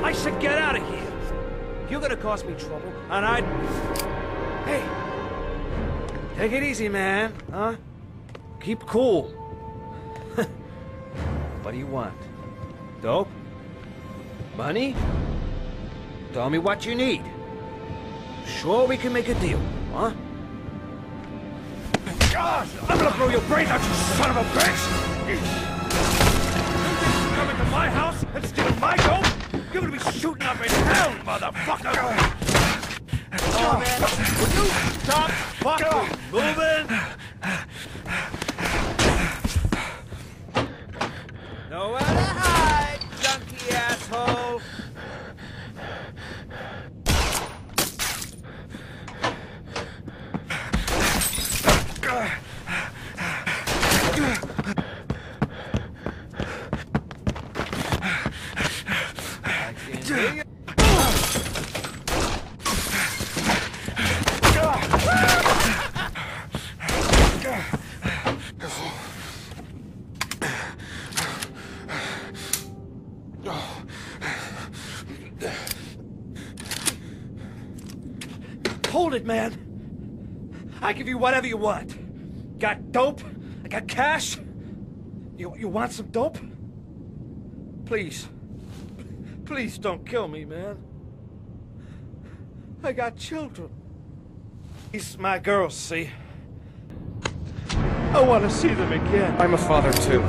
I should get out of here. You're gonna cause me trouble, and I'd... Hey, take it easy, man, huh? Keep cool. What do you want? Dope? Money? Tell me what you need. Sure we can make a deal, huh? Gosh, I'm gonna blow your brains out, you son of a bitch! Come into my house and steal my dope? You're gonna be shooting up in hell, motherfucker! Oh, man, will you stop fucking moving? Nowhere to hide, junkie asshole! Hold it, man. I give you whatever you want. Got dope? I got cash? You want some dope? Please. Please don't kill me, man. I got children. These are my girls, see? I want to see them again. I'm a father, too.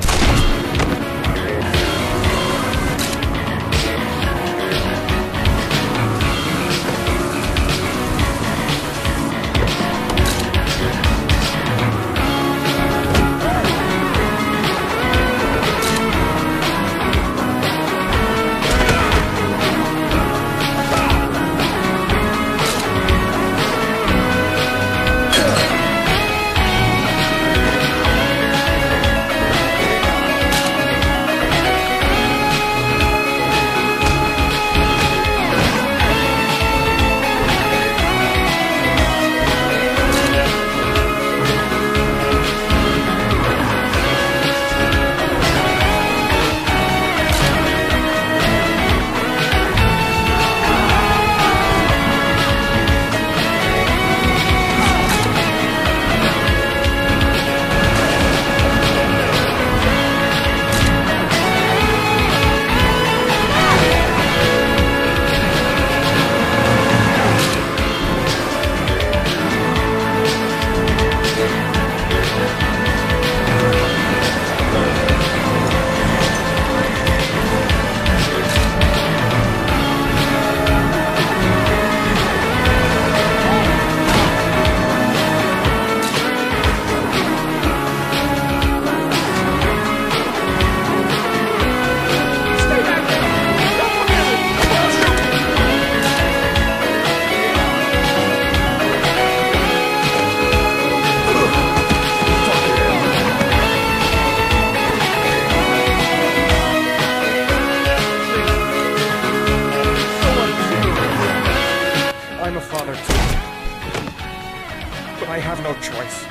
I'm a father too. But I have no choice.